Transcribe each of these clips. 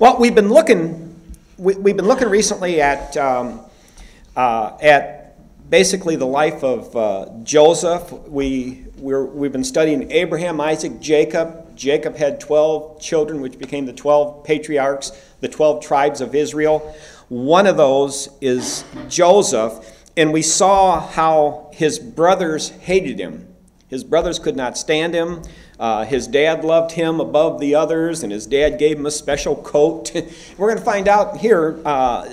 Well, we've been looking recently at basically the life of Joseph. We've been studying Abraham, Isaac, Jacob. Jacob had 12 children, which became the 12 patriarchs, the 12 tribes of Israel. One of those is Joseph, and we saw how his brothers hated him. His brothers could not stand him. His dad loved him above the others, and his dad gave him a special coat. We're going to find out here,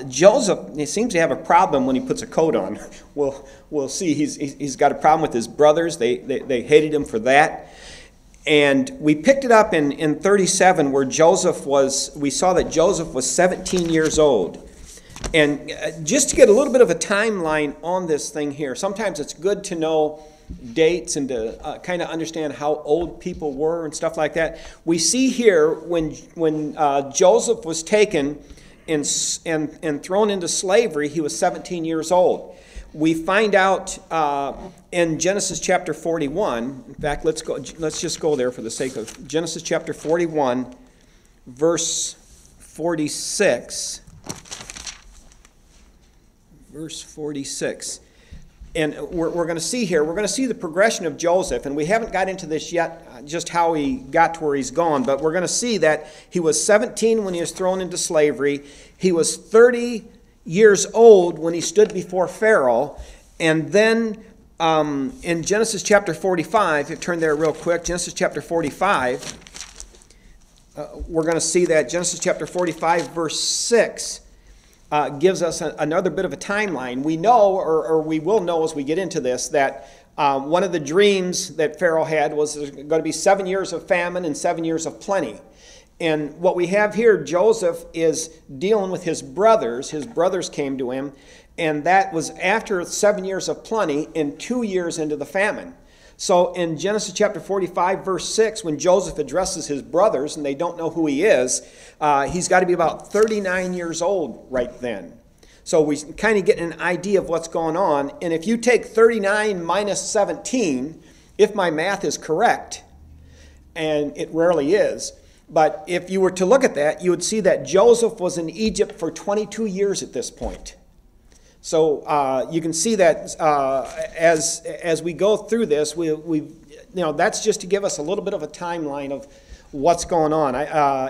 Joseph, he seems to have a problem when he puts a coat on. We'll see. He's got a problem with his brothers. They hated him for that. And we picked it up in 37 where we saw that Joseph was 17 years old. And just to get a little bit of a timeline on this thing here, sometimes it's good to know dates and to kind of understand how old people were and stuff like that. We see here when Joseph was taken and thrown into slavery, he was 17 years old. We find out in Genesis chapter 41. In fact, let's just go there for the sake of Genesis chapter 41, verse 46. Verse 46. And we're going to see here, we're going to see the progression of Joseph, and we haven't got into this yet, just how he got to where he's gone, but we're going to see that he was 17 when he was thrown into slavery. He was 30 years old when he stood before Pharaoh, and then in Genesis chapter 45, if you turn there real quick, Genesis chapter 45, we're going to see that Genesis chapter 45, verse 6, gives us another bit of a timeline. We know, or we will know as we get into this, that one of the dreams that Pharaoh had was there's going to be 7 years of famine and 7 years of plenty. And what we have here, Joseph is dealing with his brothers. His brothers came to him, and that was after 7 years of plenty and 2 years into the famine. So in Genesis chapter 45, verse 6, when Joseph addresses his brothers and they don't know who he is, he's got to be about 39 years old right then. So we kind of get an idea of what's going on. And if you take 39 minus 17, if my math is correct, and it rarely is, but if you were to look at that, you would see that Joseph was in Egypt for 22 years at this point. So you can see that as we go through this, that's just to give us a little bit of a timeline of what's going on.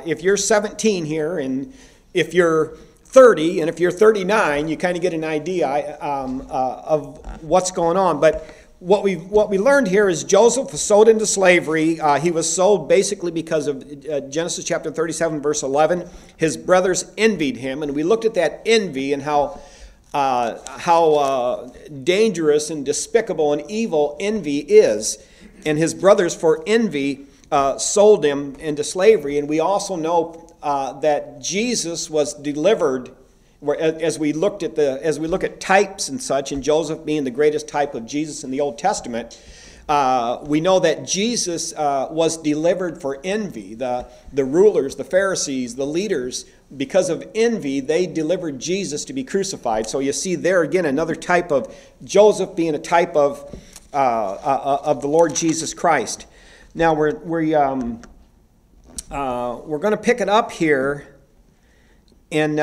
If you're 17 here, and if you're 30, and if you're 39, you kind of get an idea of what's going on. But what we learned here is Joseph was sold into slavery. He was sold basically because of Genesis chapter 37, verse 11. His brothers envied him, and we looked at that envy and how dangerous and despicable and evil envy is. And his brothers, for envy, sold him into slavery. And we also know that Jesus was delivered, as we look at types and such, and Joseph being the greatest type of Jesus in the Old Testament, we know that Jesus was delivered for envy. The rulers, the Pharisees, the leaders, because of envy, they delivered Jesus to be crucified. So you see there again another type of Joseph being a type of the Lord Jesus Christ. Now we're going to pick it up here, and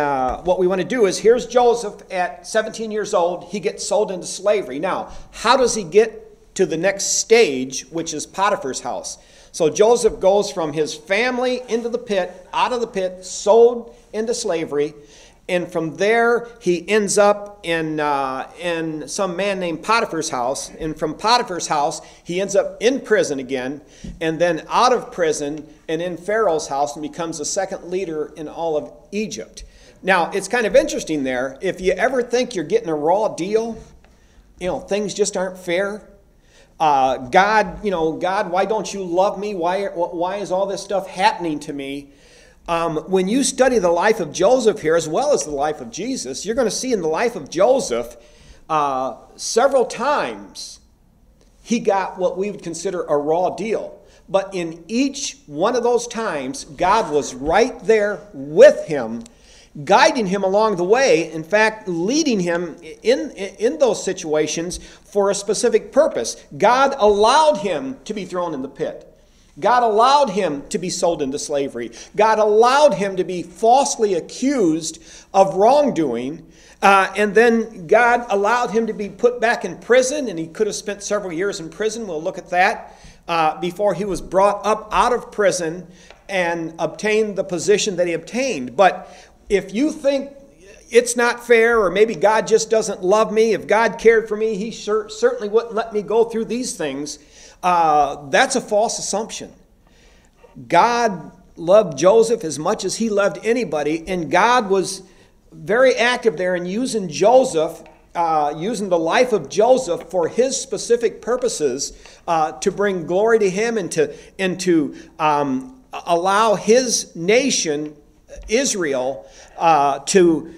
what we want to do is here's Joseph at 17 years old. He gets sold into slavery. Now, how does he get to the next stage, which is Potiphar's house? So Joseph goes from his family into the pit, out of the pit, sold into slavery, and from there he ends up in some man named Potiphar's house, and from Potiphar's house he ends up in prison again, and then out of prison and in Pharaoh's house, and becomes the second leader in all of Egypt. Now, it's kind of interesting there. If you ever think you're getting a raw deal, things just aren't fair. God, why don't you love me? Why is all this stuff happening to me? When you study the life of Joseph here, as well as the life of Jesus, you're going to see in the life of Joseph, several times he got what we would consider a raw deal. But in each one of those times, God was right there with him, guiding him along the way, in fact, leading him in those situations for a specific purpose. God allowed him to be thrown in the pit. God allowed him to be sold into slavery. God allowed him to be falsely accused of wrongdoing. And then God allowed him to be put back in prison, and he could have spent several years in prison. We'll look at that before he was brought up out of prison and obtained the position that he obtained. But if you think it's not fair, or maybe God just doesn't love me, if God cared for me, he certainly wouldn't let me go through these things. That's a false assumption. God loved Joseph as much as he loved anybody, and God was very active there in using Joseph, using the life of Joseph for his specific purposes, to bring glory to him and to allow his nation, Israel, to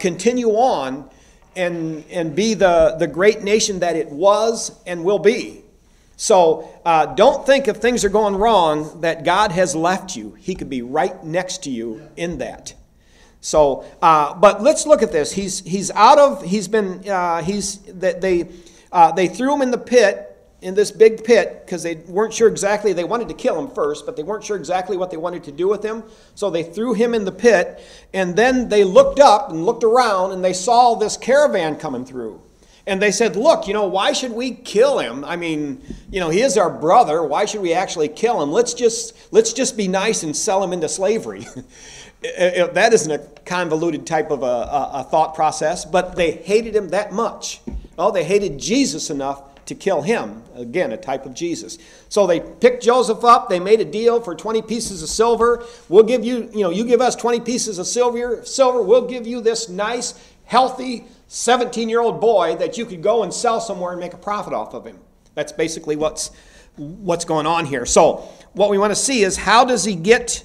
continue on and be the great nation that it was and will be. So don't think if things are going wrong that God has left you. He could be right next to you in that. So, but let's look at this. They threw him in the pit, in this big pit, because they weren't sure exactly. They wanted to kill him first, but they weren't sure exactly what they wanted to do with him. So they threw him in the pit, and then they looked up and looked around, and they saw this caravan coming through. And they said, look, why should we kill him? I mean, he is our brother. Why should we actually kill him? Let's just be nice and sell him into slavery. That isn't a convoluted type of a thought process, but they hated him that much. Oh, they hated Jesus enough to kill him. Again, a type of Jesus. So they picked Joseph up. They made a deal for 20 pieces of silver. We'll give you, you give us 20 pieces of silver. We'll give you this nice, healthy 17-year-old boy that you could go and sell somewhere and make a profit off of him. That's basically what's going on here. So what we want to see is, how does he get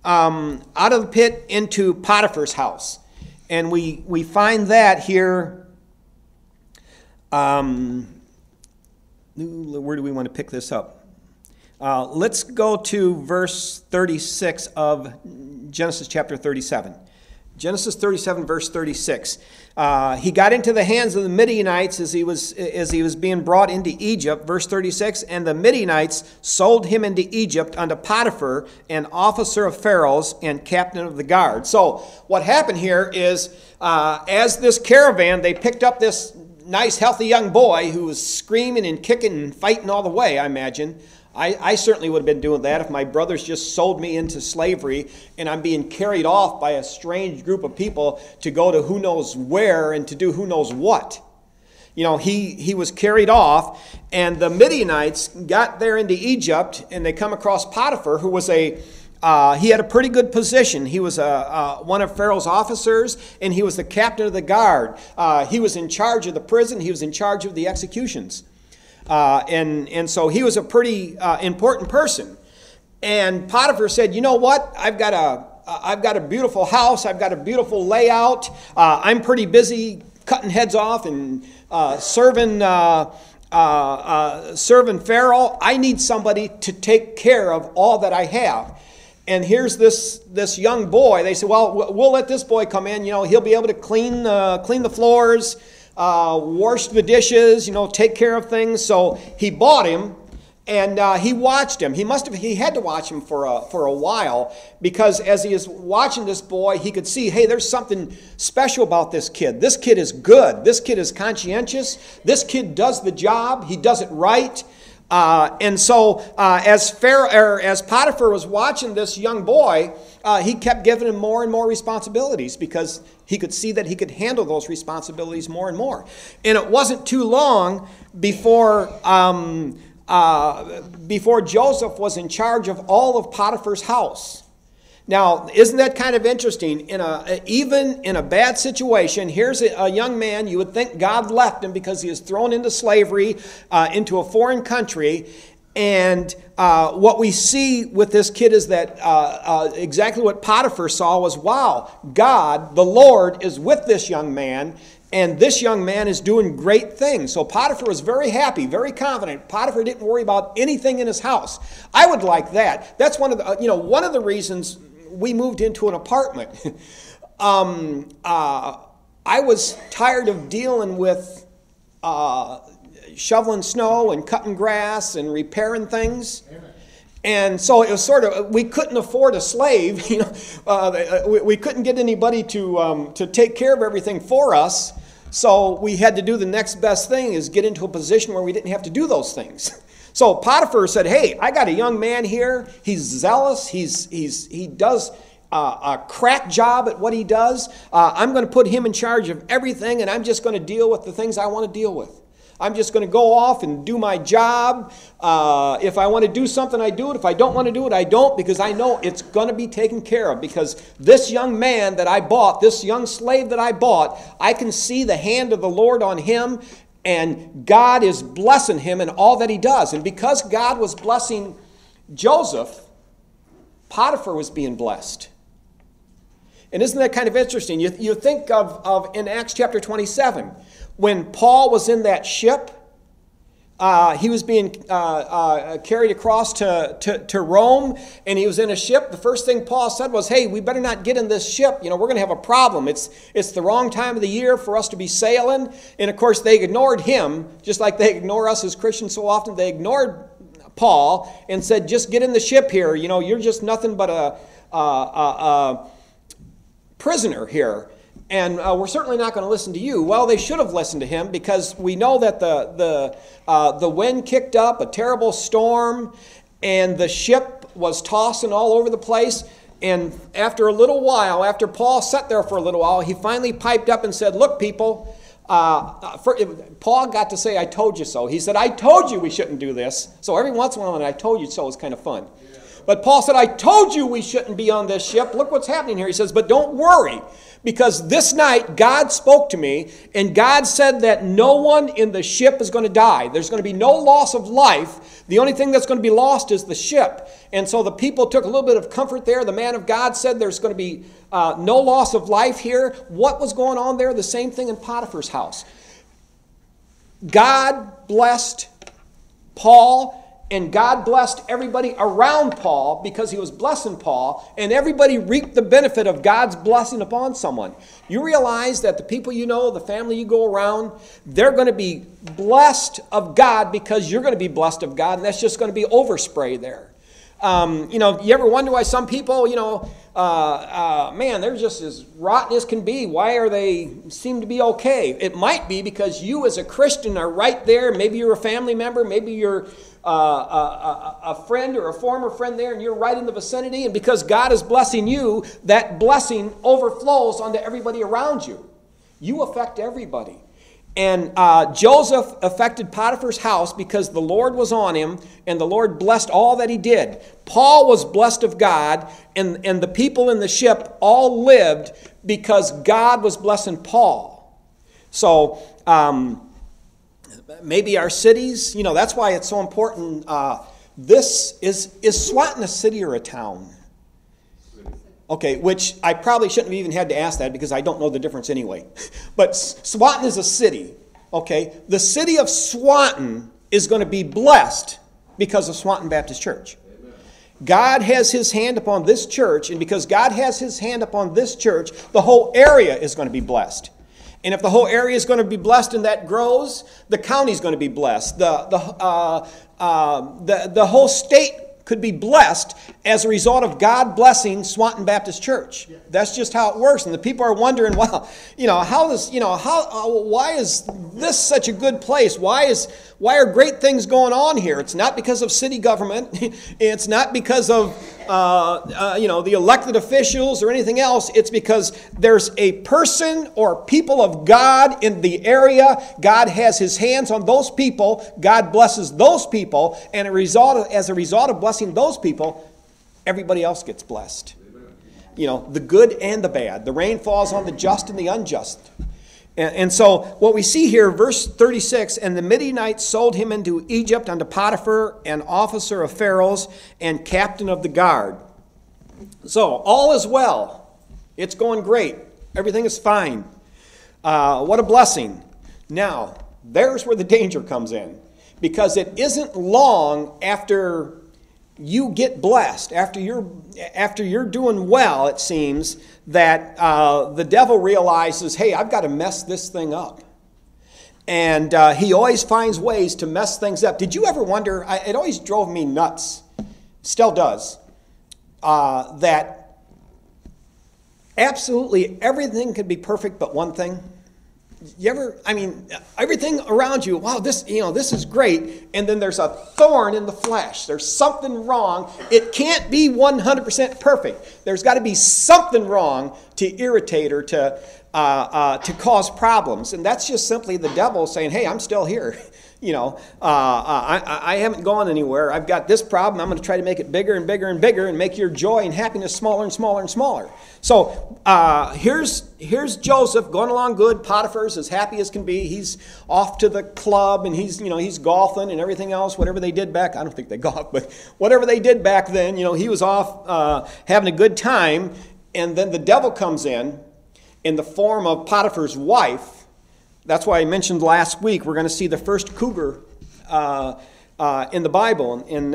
out of the pit into Potiphar's house? And we find that here. Where do we want to pick this up? Let's go to verse 36 of Genesis chapter 37. Genesis 37, verse 36. He got into the hands of the Midianites as he was being brought into Egypt. Verse 36, and the Midianites sold him into Egypt unto Potiphar, an officer of Pharaoh's and captain of the guard. So what happened here is, as this caravan, they picked up this nice, healthy young boy who was screaming and kicking and fighting all the way, I imagine. I certainly would have been doing that if my brothers just sold me into slavery and I'm being carried off by a strange group of people to go to who knows where and to do who knows what. He was carried off, and the Midianites got there into Egypt, and they come across Potiphar, who was he had a pretty good position. He was one of Pharaoh's officers, and he was the captain of the guard. He was in charge of the prison. He was in charge of the executions. And so he was a pretty important person. And Potiphar said, you know what? I've got a beautiful house. I've got a beautiful layout. I'm pretty busy cutting heads off and serving Pharaoh. I need somebody to take care of all that I have. And here's this young boy. They said, well, we'll let this boy come in. He'll be able to clean the floors, wash the dishes, take care of things. So he bought him, and he watched him. He had to watch him for a while, because as he is watching this boy, he could see, hey, there's something special about this kid. This kid is good. This kid is conscientious. This kid does the job. He does it right. And so as Potiphar was watching this young boy, he kept giving him more and more responsibilities, because he could see that he could handle those responsibilities more and more. And it wasn't too long before Joseph was in charge of all of Potiphar's house. Now, isn't that kind of interesting? Even in a bad situation, here's a young man. You would think God left him because he was thrown into slavery, into a foreign country. And what we see with this kid is that exactly what Potiphar saw was, wow, God, the Lord, is with this young man. And this young man is doing great things. So Potiphar was very happy, very confident. Potiphar didn't worry about anything in his house. I would like that. That's one of the reasons we moved into an apartment. I was tired of dealing with shoveling snow and cutting grass and repairing things. And so it was sort of, we couldn't afford a slave. We couldn't get anybody to take care of everything for us. So we had to do the next best thing, is get into a position where we didn't have to do those things. So Potiphar said, hey, I got a young man here. He's zealous. He does a crack job at what he does. I'm going to put him in charge of everything, and I'm just going to deal with the things I want to deal with. I'm just going to go off and do my job. If I want to do something, I do it. If I don't want to do it, I don't, because I know it's going to be taken care of. Because this young man that I bought, this young slave that I bought, I can see the hand of the Lord on him, and God is blessing him in all that he does. And because God was blessing Joseph, Potiphar was being blessed. And isn't that kind of interesting? You think of in Acts chapter 27, when Paul was in that ship, he was being carried across to Rome, and he was in a ship. The first thing Paul said was, hey, we better not get in this ship. We're going to have a problem. It's the wrong time of the year for us to be sailing. And, of course, they ignored him, just like they ignore us as Christians so often. They ignored Paul and said, just get in the ship here. You're just nothing but a prisoner here. And we're certainly not going to listen to you. Well, they should have listened to him, because we know that the wind kicked up, a terrible storm, and the ship was tossing all over the place. And after a little while, after Paul sat there for a little while, he finally piped up and said, look, people, Paul got to say, I told you so. He said, I told you we shouldn't do this. So every once in a while, I told you so is kind of fun. But Paul said, I told you we shouldn't be on this ship. Look what's happening here. He says, but don't worry, because this night God spoke to me, and God said that no one in the ship is going to die. There's going to be no loss of life. The only thing that's going to be lost is the ship. And so the people took a little bit of comfort there. The man of God said there's going to be no loss of life here. What was going on there? The same thing in Potiphar's house. God blessed Paul, and God blessed everybody around Paul because he was blessing Paul, and everybody reaped the benefit of God's blessing upon someone. You realize that the people you know, the family you go around, they're going to be blessed of God because you're going to be blessed of God, and that's just going to be overspray there. You ever wonder why some people, man, they're just as rotten as can be. Why are they seem to be okay? It might be because you as a Christian are right there. Maybe you're a family member. Maybe you're a friend or a former friend there, and you're right in the vicinity. And because God is blessing you, that blessing overflows onto everybody around you. You affect everybody. And Joseph affected Potiphar's house because the Lord was on him, and the Lord blessed all that he did. Paul was blessed of God, and the people in the ship all lived because God was blessing Paul. So maybe our cities, that's why it's so important. Is Swanton a city or a town? Okay, which I probably shouldn't have even had to ask that because I don't know the difference anyway. But Swanton is a city, okay? The city of Swanton is going to be blessed because of Swanton Baptist Church. Amen. God has his hand upon this church, and because God has his hand upon this church, the whole area is going to be blessed. And if the whole area is going to be blessed and that grows, the county's going to be blessed. The whole state could be blessed as a result of God blessing Swanton Baptist Church. Yeah. That's just how it works. And the people are wondering, well, why is this such a good place? Why are great things going on here? It's not because of city government. It's not because of the elected officials or anything else. It's because there's a person or people of God in the area. God has his hands on those people. God blesses those people. And as a result of blessing those people, everybody else gets blessed. The good and the bad. The rain falls on the just and the unjust. And so what we see here, verse 36, and the Midianites sold him into Egypt unto Potiphar, an officer of Pharaoh's and captain of the guard. So all is well. It's going great. Everything is fine. What a blessing. Now, there's where the danger comes in. Because it isn't long after you get blessed, after you're doing well, it seems, that the devil realizes, hey, I've got to mess this thing up. And he always finds ways to mess things up. Did you ever wonder, it always drove me nuts, still does, that absolutely everything could be perfect but one thing. You ever, everything around you, wow, this is great, and then there's a thorn in the flesh. There's something wrong. It can't be 100% perfect. There's got to be something wrong to irritate or to cause problems, and that's just simply the devil saying, hey, I'm still here. I haven't gone anywhere. I've got this problem. I'm going to try to make it bigger and bigger and bigger and make your joy and happiness smaller and smaller and smaller. So here's Joseph going along good. Potiphar's as happy as can be. He's off to the club and he's golfing and everything else. Whatever they did back, I don't think they golfed, but whatever they did back then, he was off having a good time. And then the devil comes in the form of Potiphar's wife. That's why I mentioned last week we're going to see the first cougar in the Bible, and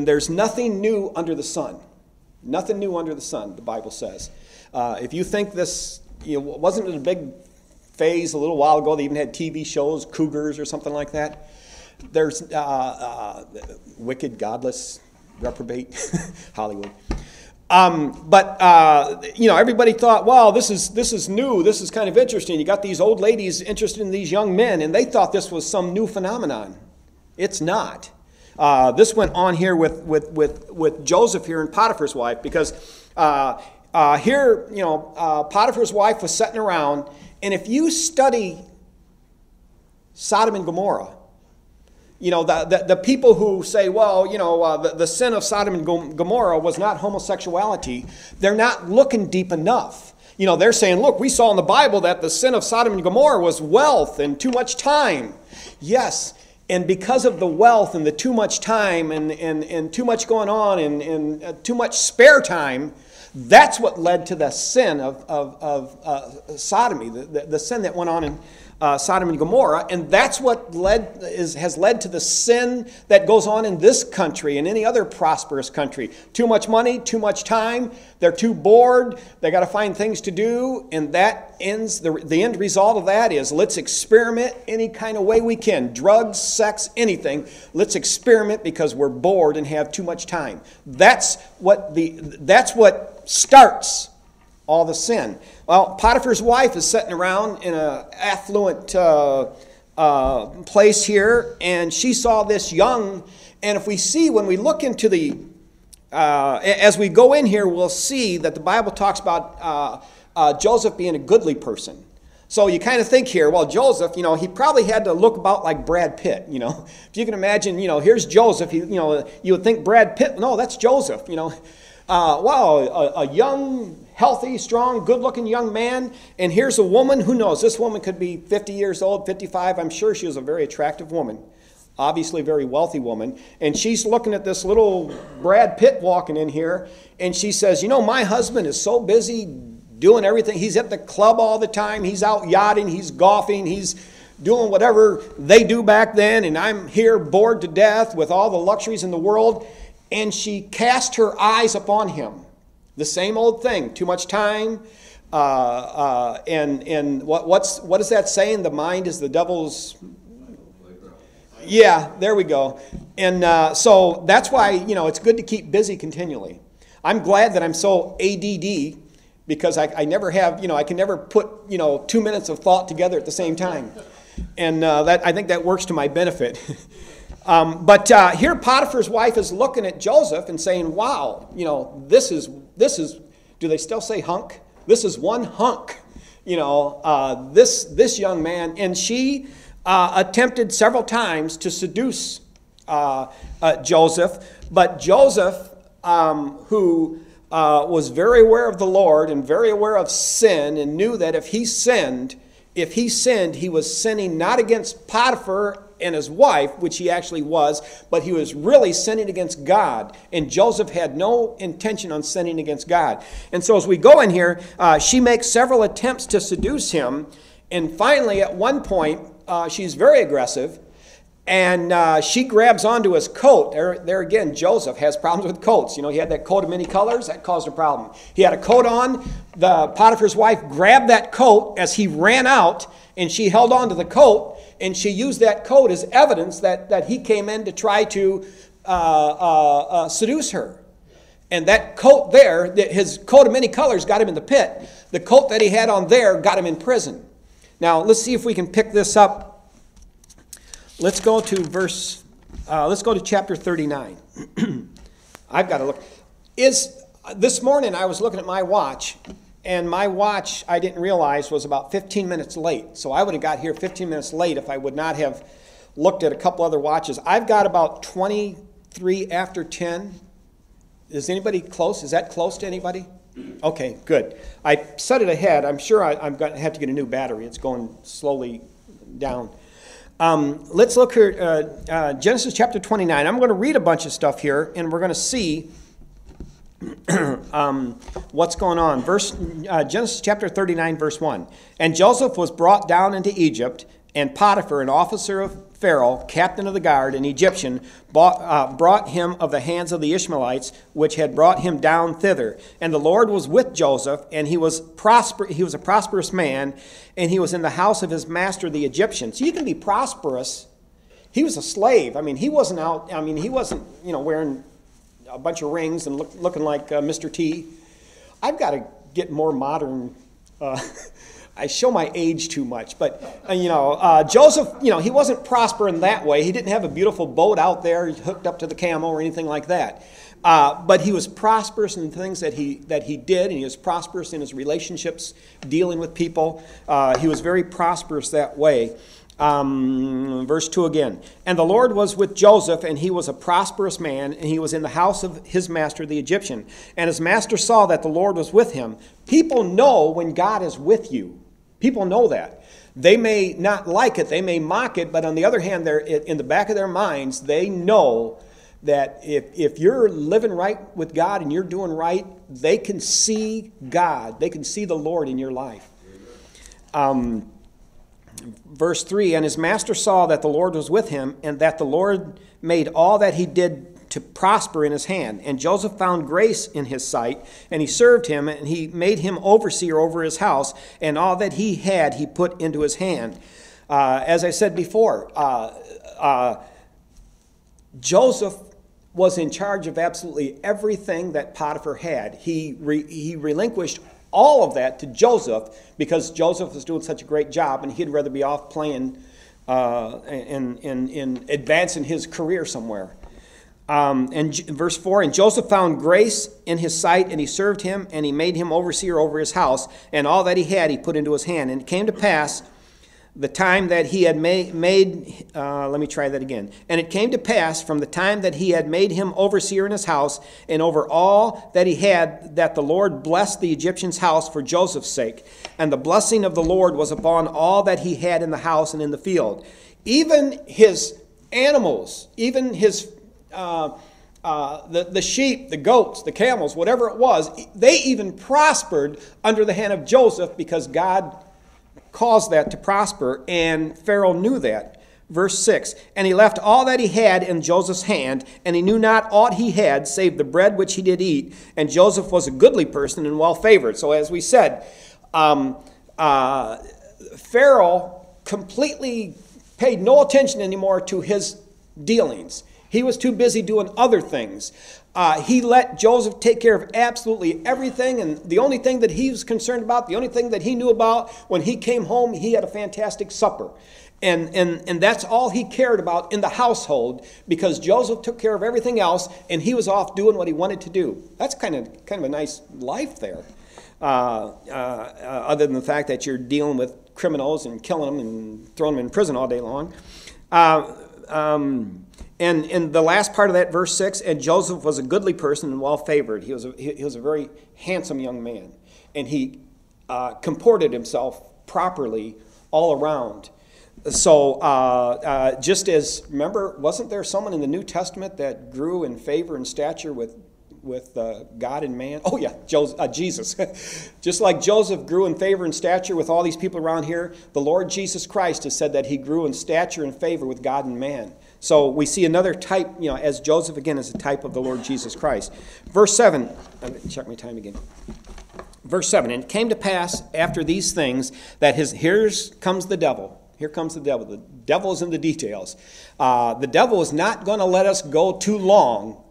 there's nothing new under the sun. Nothing new under the sun, the Bible says. If you think this, wasn't it a big phase a little while ago? They even had TV shows, Cougars or something like that. There's wicked, godless, reprobate Hollywood. Everybody thought, wow, this is new. This is kind of interesting. You got these old ladies interested in these young men, and they thought this was some new phenomenon. It's not. This went on here with Joseph here and Potiphar's wife, because Potiphar's wife was sitting around, and if you study Sodom and Gomorrah, the people who say, well, the sin of Sodom and Gomorrah was not homosexuality, they're not looking deep enough. They're saying, look, we saw in the Bible that the sin of Sodom and Gomorrah was wealth and too much time. Yes, and because of the wealth and the too much time and too much going on and too much spare time, that's what led to the sin of sodomy, the sin that went on in Sodom and Gomorrah, and that's what has led to the sin that goes on in this country and any other prosperous country. Too much money, too much time, they're too bored, they got to find things to do, and that ends, the end result of that is, let's experiment any kind of way we can. Drugs, sex, anything. Let's experiment because we're bored and have too much time. That's what starts all the sin. Well, Potiphar's wife is sitting around in an affluent place here, and she saw this young, and when we look into the, as we go in here, we'll see that the Bible talks about Joseph being a goodly person. So you kind of think here, well, Joseph, he probably had to look about like Brad Pitt, If you can imagine, here's Joseph, you would think Brad Pitt, no, that's Joseph, wow, a young, healthy, strong, good-looking young man, and here's a woman, who knows, this woman could be 50 years old, 55, I'm sure she was a very attractive woman, obviously a very wealthy woman, and she's looking at this little Brad Pitt walking in here, and she says, my husband is so busy doing everything, he's at the club all the time, he's out yachting, he's golfing, he's doing whatever they do back then, and I'm here bored to death with all the luxuries in the world. And she cast her eyes upon him. The same old thing, too much time. And what is that saying? The mind is the devil's. Yeah, there we go. And so that's why, it's good to keep busy continually. I'm glad that I'm so ADD, because I never have, I can never put, 2 minutes of thought together at the same time. And I think that works to my benefit. But here Potiphar's wife is looking at Joseph and saying, wow, this is, do they still say hunk? This is one hunk, this young man. And she attempted several times to seduce Joseph. But Joseph, who was very aware of the Lord and very aware of sin, and knew that if he sinned, he was sinning not against Potiphar and his wife, which he actually was, but he was really sinning against God. And Joseph had no intention on sinning against God. And so as we go in here, she makes several attempts to seduce him. And finally, at one point, she's very aggressive. And she grabs onto his coat. There again, Joseph has problems with coats. He had that coat of many colors. That caused a problem. He had a coat on. The Potiphar's wife grabbed that coat as he ran out, and she held on to the coat, and she used that coat as evidence that he came in to try to seduce her. And that coat there, his coat of many colors got him in the pit. The coat that he had on there got him in prison. Now, let's see if we can pick this up. Let's go to chapter 39. I've got to look. This morning I was looking at my watch, and my watch, I didn't realize, was about 15 minutes late. So I would have got here 15 minutes late if I would not have looked at a couple other watches. I've got about 23 after 10. Is anybody close? Is that close to anybody? Okay, good. I set it ahead. I'm sure I'm going to have to get a new battery. It's going slowly down. Let's look here, Genesis chapter 29. I'm going to read a bunch of stuff here, and we're going to see what's going on. Genesis chapter 39, verse 1. And Joseph was brought down into Egypt, and Potiphar, an officer of Pharaoh, captain of the guard, an Egyptian, brought him of the hands of the Ishmaelites, which had brought him down thither. And the Lord was with Joseph, and he was a prosperous man, and he was in the house of his master, the Egyptian. So you can be prosperous. He was a slave. He wasn't out. He wasn't, wearing a bunch of rings and looking like Mr. T. I've got to get more modern. I show my age too much, but Joseph, he wasn't prospering that way. He didn't have a beautiful boat out there hooked up to the camel or anything like that. But he was prosperous in the things that he did, and he was prosperous in his relationships, dealing with people. He was very prosperous that way. Verse 2 again. And the Lord was with Joseph, and he was a prosperous man, and he was in the house of his master, the Egyptian. And his master saw that the Lord was with him. People know when God is with you. People know that. They may not like it, they may mock it, but on the other hand, they're in the back of their minds, they know that if you're living right with God and you're doing right, they can see God. They can see the Lord in your life. Verse 3, and his master saw that the Lord was with him, and that the Lord made all that he did to prosper in his hand. And Joseph found grace in his sight, and he served him, and he made him overseer over his house, and all that he had he put into his hand. As I said before, Joseph was in charge of absolutely everything that Potiphar had. He relinquished all of that to Joseph because Joseph was doing such a great job, and he'd rather be off playing in advancing his career somewhere. And verse 4, and Joseph found grace in his sight, and he served him, and he made him overseer over his house, and all that he had he put into his hand. And it came to pass the time that he had And it came to pass from the time that he had made him overseer in his house, and over all that he had, that the Lord blessed the Egyptian's house for Joseph's sake. And the blessing of the Lord was upon all that he had in the house and in the field. Even his animals, even his the sheep, the goats, the camels, whatever it was, they even prospered under the hand of Joseph because God caused that to prosper, and Pharaoh knew that. Verse 6, and he left all that he had in Joseph's hand, and he knew not aught he had, save the bread which he did eat, and Joseph was a goodly person and well-favored. So as we said, Pharaoh completely paid no attention anymore to his dealings. He was too busy doing other things. He let Joseph take care of absolutely everything, and the only thing that he was concerned about, the only thing that he knew about, when he came home, he had a fantastic supper. And that's all he cared about in the household, because Joseph took care of everything else, and he was off doing what he wanted to do. That's kind of a nice life there, other than the fact that you're dealing with criminals and killing them and throwing them in prison all day long. And in the last part of that, verse 6, and Joseph was a goodly person and well-favored. He was a very handsome young man, and he comported himself properly all around. So just as, remember, wasn't there someone in the New Testament that grew in favor and stature with God and man? Oh yeah, Jesus. Just like Joseph grew in favor and stature with all these people around here, the Lord Jesus Christ has said that he grew in stature and favor with God and man. So we see another type, as Joseph again is a type of the Lord Jesus Christ. Verse 7, I'm going to check my time again. Verse 7, and it came to pass after these things that here comes the devil. Here comes the devil. The devil is in the details. The devil is not going to let us go too long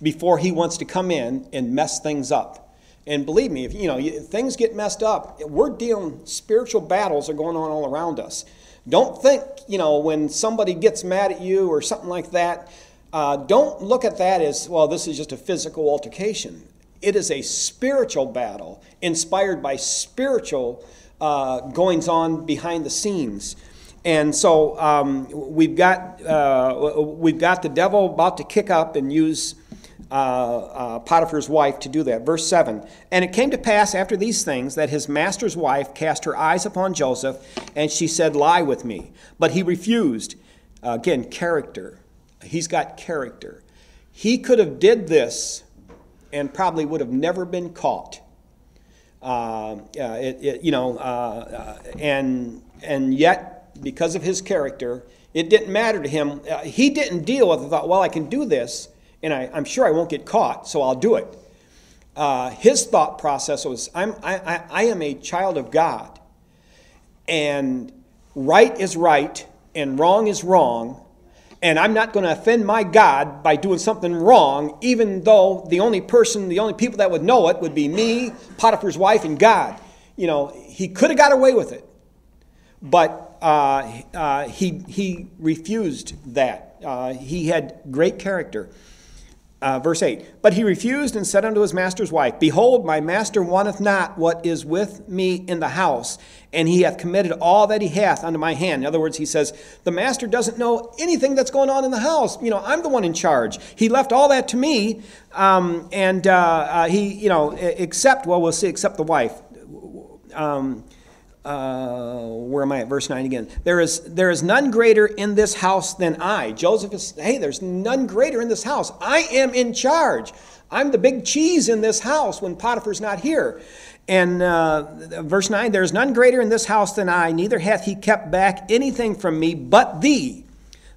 before he wants to come in and mess things up. And believe me, if things get messed up, we're dealing, spiritual battles are going on all around us. Don't think, when somebody gets mad at you or something like that, don't look at that as, well, this is just a physical altercation. It is a spiritual battle inspired by spiritual goings on behind the scenes. And so we've got the devil about to kick up and use Potiphar's wife to do that. Verse 7, and it came to pass after these things that his master's wife cast her eyes upon Joseph, and she said, lie with me. But he refused. Again, character. He's got character. He could have did this and probably would have never been caught. And yet, because of his character, it didn't matter to him. He didn't deal with the thought, well, I can do this, and I'm sure I won't get caught, so I'll do it. His thought process was, I am a child of God, and right is right, and wrong is wrong, and I'm not going to offend my God by doing something wrong, even though the only people that would know it would be me, Potiphar's wife, and God. He could have got away with it, but he refused that. He had great character. Verse 8, but he refused and said unto his master's wife, behold, my master wanteth not what is with me in the house, and he hath committed all that he hath unto my hand. In other words, he says, the master doesn't know anything that's going on in the house. I'm the one in charge. He left all that to me, except the wife. Where am I at? Verse 9 again. There is none greater in this house than I. Joseph is, hey, there's none greater in this house. I am in charge. I'm the big cheese in this house when Potiphar's not here. And verse 9, there is none greater in this house than I, neither hath he kept back anything from me but thee.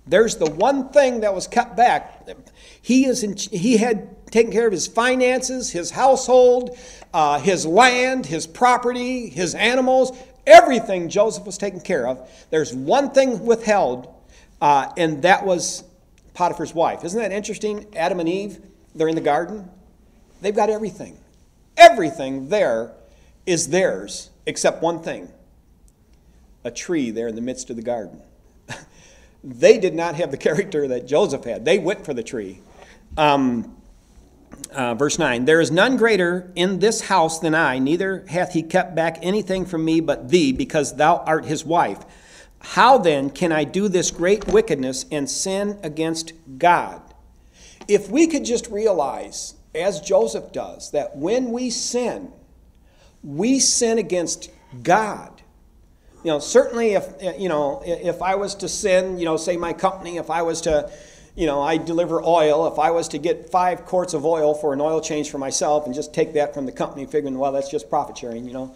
There's the one thing that was kept back. He had taken care of his finances, his household, his land, his property, his animals. Everything Joseph was taken care of. There's one thing withheld, and that was Potiphar's wife. Isn't that interesting? Adam and Eve, they're in the garden. They've got everything. Everything there is theirs except one thing. A tree there in the midst of the garden. They did not have the character that Joseph had. They went for the tree. Verse 9, there is none greater in this house than I, neither hath he kept back anything from me but thee, because thou art his wife. How then can I do this great wickedness and sin against God? If we could just realize, as Joseph does, that when we sin against God. Certainly if I was to sin, say my company, if I was to, I deliver oil. If I was to get 5 quarts of oil for an oil change for myself and just take that from the company, figuring, well, that's just profit sharing, And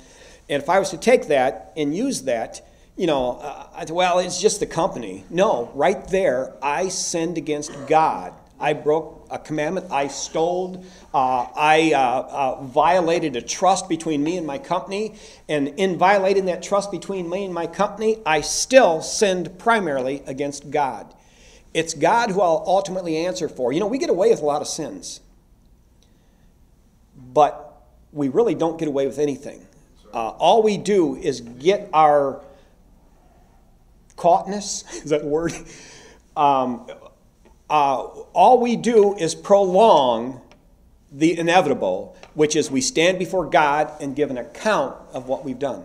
if I was to take that and use that, well, it's just the company. No, right there, I sinned against God. I broke a commandment. I stole. I violated a trust between me and my company. And in violating that trust between me and my company, I still sinned primarily against God. It's God who I'll ultimately answer for. We get away with a lot of sins. But we really don't get away with anything. All we do is get our caughtness, is that a word? All we do is prolong the inevitable, which is we stand before God and give an account of what we've done.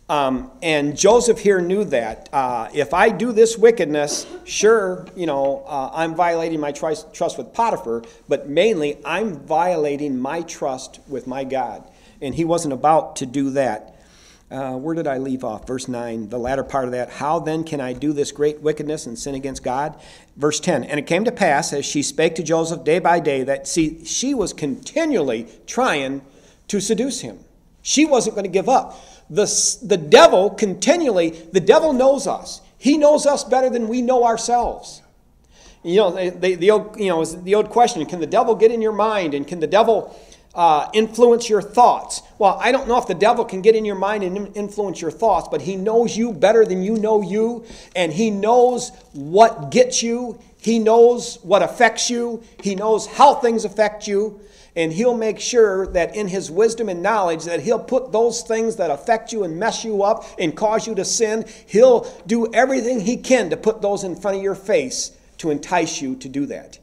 And Joseph here knew that. If I do this wickedness, sure, I'm violating my trust with Potiphar, but mainly I'm violating my trust with my God. And he wasn't about to do that. Where did I leave off? Verse 9, the latter part of that. How then can I do this great wickedness and sin against God? Verse 10, and it came to pass, as she spake to Joseph day by day, that she was continually trying to seduce him. She wasn't going to give up. The devil knows us. He knows us better than we know ourselves. The old question, can the devil get in your mind? And can the devil influence your thoughts. Well, I don't know if the devil can get in your mind and influence your thoughts, but he knows you better than you know you, and he knows what gets you. He knows what affects you. He knows how things affect you, and he'll make sure that in his wisdom and knowledge that he'll put those things that affect you and mess you up and cause you to sin, he'll do everything he can to put those in front of your face to entice you to do that.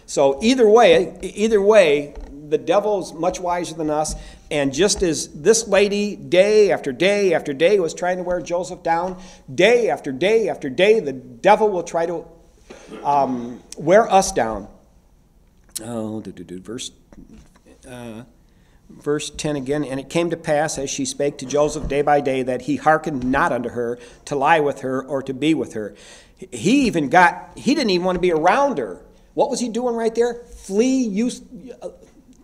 So either way, the devil's much wiser than us, and just as this lady day after day after day was trying to wear Joseph down, day after day after day, the devil will try to wear us down. Verse 10 again, and it came to pass as she spake to Joseph day by day that he hearkened not unto her to lie with her or to be with her. He didn't even want to be around her. What was he doing right there? Flee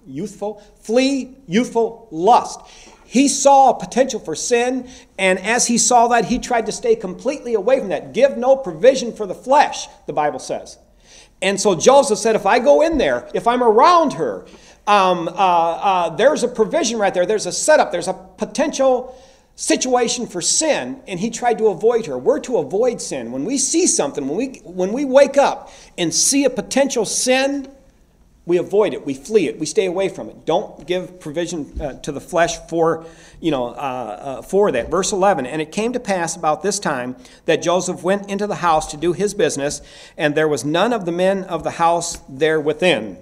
youthful lust. He saw a potential for sin, and as he saw that, he tried to stay completely away from that. Give no provision for the flesh, the Bible says. And so Joseph said, if I go in there, if I'm around her, there's a provision right there. There's a setup. There's a potential situation for sin, and he tried to avoid her. We're to avoid sin. When we see something, when we wake up and see a potential sin, we avoid it. We flee it. We stay away from it. Don't give provision to the flesh for that. Verse 11, and it came to pass about this time that Joseph went into the house to do his business, and there was none of the men of the house there within.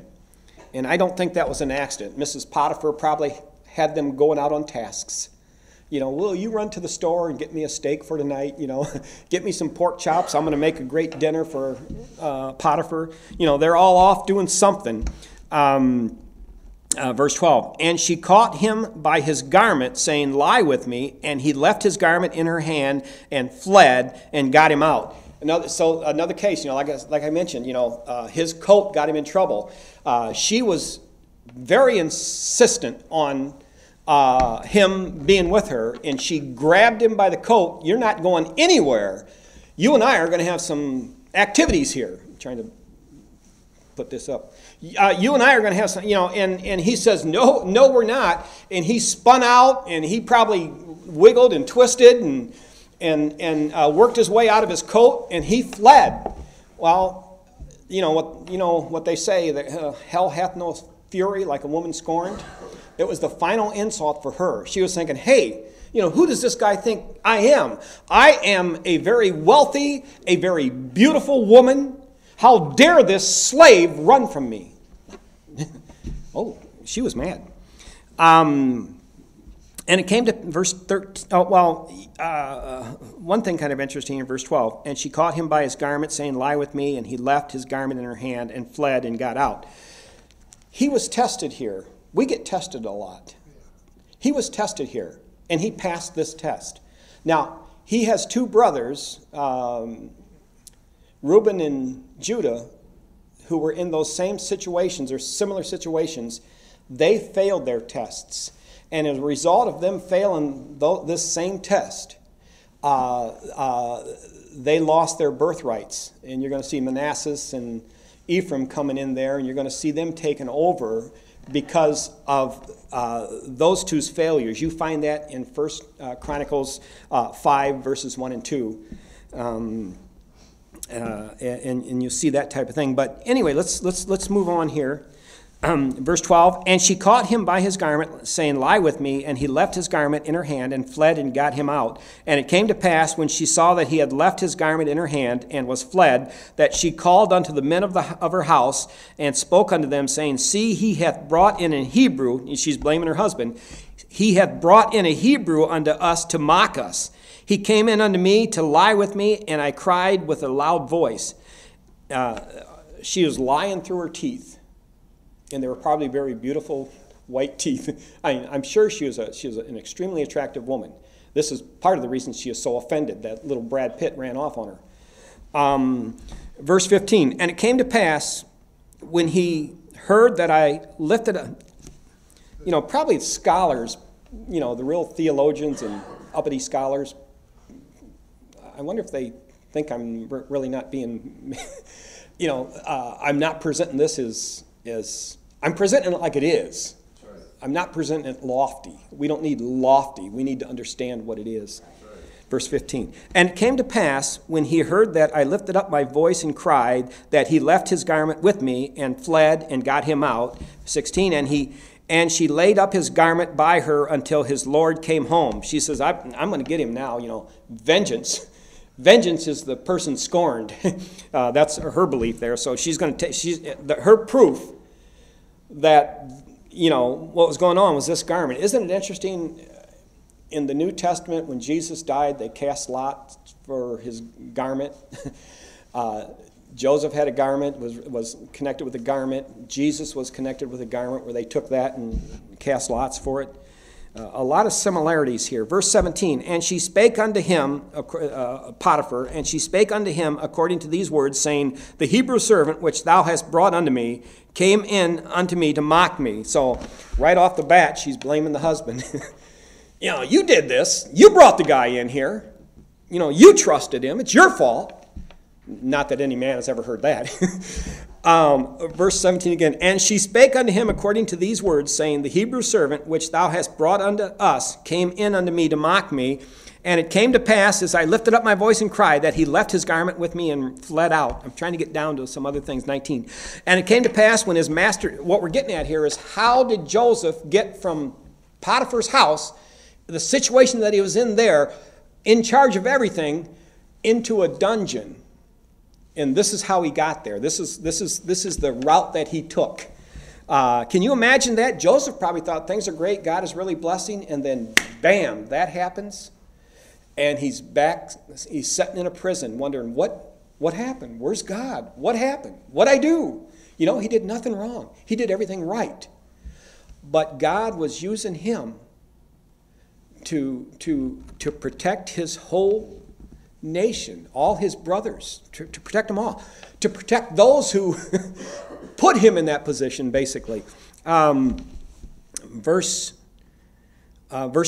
And I don't think that was an accident. Mrs. Potiphar probably had them going out on tasks. Will you run to the store and get me a steak for tonight? Get me some pork chops. I'm going to make a great dinner for Potiphar. They're all off doing something. Verse 12, and she caught him by his garment, saying, lie with me. And he left his garment in her hand and fled and got him out. Another case, like I mentioned, his coat got him in trouble. She was very insistent on him being with her, and she grabbed him by the coat. You're not going anywhere. You and I are going to have some activities here. I'm trying to put this up. You and I are going to have some, and he says, no, we're not. And he spun out, and he probably wiggled and twisted and worked his way out of his coat, and he fled. Well, what they say, that hell hath no fury like a woman scorned. It was the final insult for her. She was thinking, hey, who does this guy think I am? I am a very wealthy, a very beautiful woman. How dare this slave run from me? Oh, she was mad. And it came to verse 13. One thing kind of interesting in verse 12. And she caught him by his garment, saying, lie with me. And he left his garment in her hand and fled and got out. He was tested here. We get tested a lot. He was tested here, and he passed this test. Now, he has two brothers, Reuben and Judah, who were in those same situations or similar situations. They failed their tests. And as a result of them failing this same test, they lost their birthrights. And you're going to see Manasseh and Ephraim coming in there, and you're going to see them taken over because of those two's failures. You find that in 1 Chronicles 5, verses 1 and 2. And you see that type of thing. But anyway, let's move on here. Verse 12, and she caught him by his garment, saying, lie with me. And he left his garment in her hand and fled and got him out. And it came to pass, when she saw that he had left his garment in her hand and was fled, that she called unto the men of her house and spoke unto them, saying, see, he hath brought in a Hebrew. And she's blaming her husband. He hath brought in a Hebrew unto us to mock us. He came in unto me to lie with me, and I cried with a loud voice. She was lying through her teeth. And they were probably very beautiful white teeth. I'm sure she was an extremely attractive woman. This is part of the reason she is so offended that little Brad Pitt ran off on her. Verse 15, and it came to pass when he heard that I lifted a, probably scholars, the real theologians and uppity scholars, I wonder if they think I'm really not being, I'm not presenting this as I'm presenting it like it is. I'm not presenting it lofty. We don't need lofty. We need to understand what it is. Verse 15. And it came to pass, when he heard that I lifted up my voice and cried, that he left his garment with me and fled and got him out. 16. And she laid up his garment by her until his Lord came home. She says, I'm going to get him now. Vengeance. Vengeance is the person scorned. That's her belief there. So she's going to take her proof that, what was going on was this garment. Isn't it interesting? In the New Testament, when Jesus died, they cast lots for his garment. Joseph had a garment, was connected with a garment. Jesus was connected with a garment where they took that and cast lots for it. A lot of similarities here. Verse 17, and she spake unto him, Potiphar, and she spake unto him according to these words, saying, the Hebrew servant which thou hast brought unto me came in unto me to mock me. So right off the bat, she's blaming the husband. You did this. You brought the guy in here. You trusted him. It's your fault. Not that any man has ever heard that. Verse 17 again. And she spake unto him according to these words, saying, the Hebrew servant which thou hast brought unto us came in unto me to mock me. And it came to pass, as I lifted up my voice and cried, that he left his garment with me and fled out. I'm trying to get down to some other things, 19. And it came to pass when his master, what we're getting at here is, how did Joseph get from Potiphar's house, the situation that he was in there, in charge of everything, into a dungeon? And this is how he got there. This is the route that he took. Can you imagine that? Joseph probably thought things are great, God is really blessing, and then bam, that happens. And he's back, he's sitting in a prison wondering, what happened? Where's God? What happened? What'd I do? He did nothing wrong. He did everything right. But God was using him to protect his whole nation, all his brothers, to protect them all, to protect those who put him in that position, basically. Verse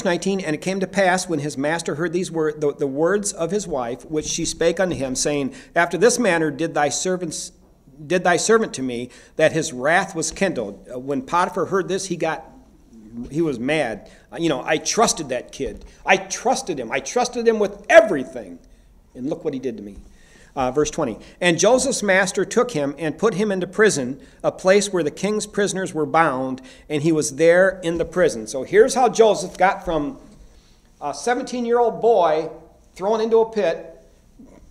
19, and it came to pass when his master heard these words, the words of his wife, which she spake unto him, saying, after this manner did thy servant to me, that his wrath was kindled. When Potiphar heard this, he was mad. I trusted that kid. I trusted him. I trusted him with everything. And look what he did to me. Verse 20. And Joseph's master took him and put him into prison, a place where the king's prisoners were bound, and he was there in the prison. So here's how Joseph got from a 17-year-old boy thrown into a pit,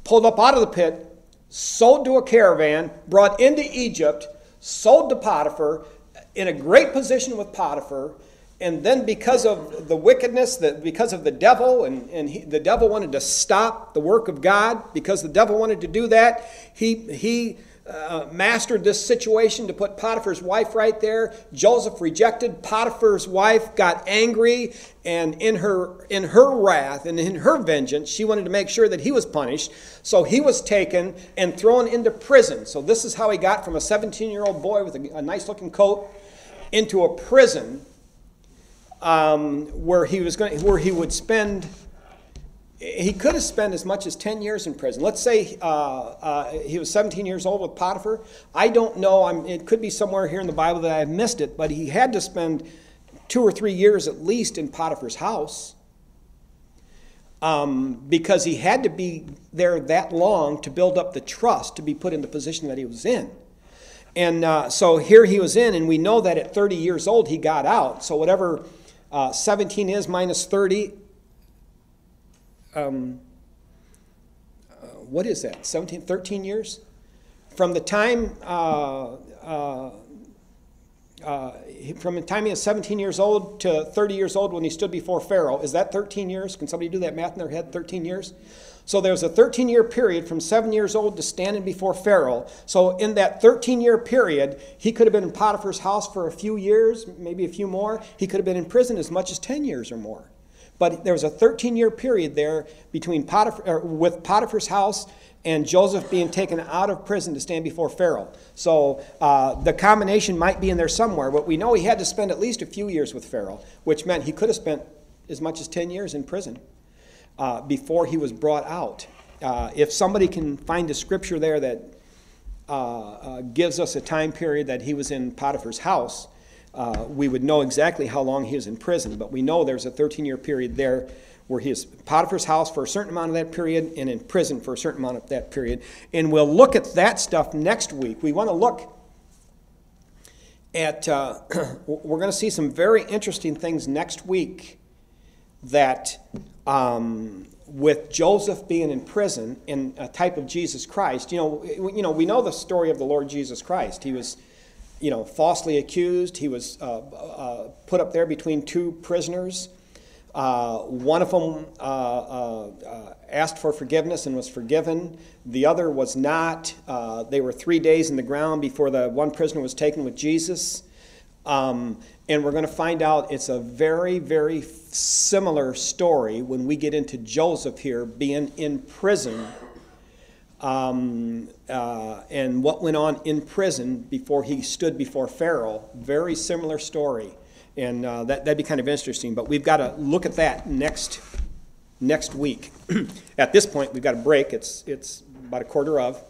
pulled up out of the pit, sold to a caravan, brought into Egypt, sold to Potiphar, in a great position with Potiphar. And then because of the wickedness, because of the devil, the devil wanted to stop the work of God, because the devil wanted to do that, he mastered this situation to put Potiphar's wife right there. Joseph rejected. Potiphar's wife got angry, and in her wrath and in her vengeance, she wanted to make sure that he was punished. So he was taken and thrown into prison. So this is how he got from a 17-year-old boy with a nice-looking coat into a prison. Where he would spend, he could have spent as much as 10 years in prison. Let's say he was 17 years old with Potiphar. I don't know, it could be somewhere here in the Bible that I've missed it, but he had to spend 2 or 3 years at least in Potiphar's house, because he had to be there that long to build up the trust to be put in the position that he was in. And so here he was in, and we know that at 30 years old he got out. So whatever 17 is minus 30, what is that, 17, 13 years? From the time he was 17 years old to 30 years old when he stood before Pharaoh, is that 13 years? Can somebody do that math in their head, 13 years? So there's a 13-year period from 7 years old to standing before Pharaoh. So in that 13-year period, he could have been in Potiphar's house for a few years, maybe a few more. He could have been in prison as much as 10 years or more. But there was a 13-year period there between with Potiphar's house and Joseph being taken out of prison to stand before Pharaoh. So the combination might be in there somewhere, but we know he had to spend at least a few years with Pharaoh, which meant he could have spent as much as 10 years in prison before he was brought out. If somebody can find a scripture there that gives us a time period that he was in Potiphar's house, we would know exactly how long he was in prison. But we know there's a 13-year period there where he is Potiphar's house for a certain amount of that period and in prison for a certain amount of that period. And we'll look at that stuff next week. We want to look at, we're going to see some very interesting things next week that with Joseph being in prison in a type of Jesus Christ, we know the story of the Lord Jesus Christ. He was, falsely accused. He was put up there between two prisoners. One of them asked for forgiveness and was forgiven. The other was not. They were 3 days in the ground before the one prisoner was taken with Jesus. And we're going to find out it's a very, very similar story when we get into Joseph here being in prison and what went on in prison before he stood before Pharaoh. Very similar story. And that'd be kind of interesting. But we've got to look at that next week. At this point, we've got a break. It's about 1:15.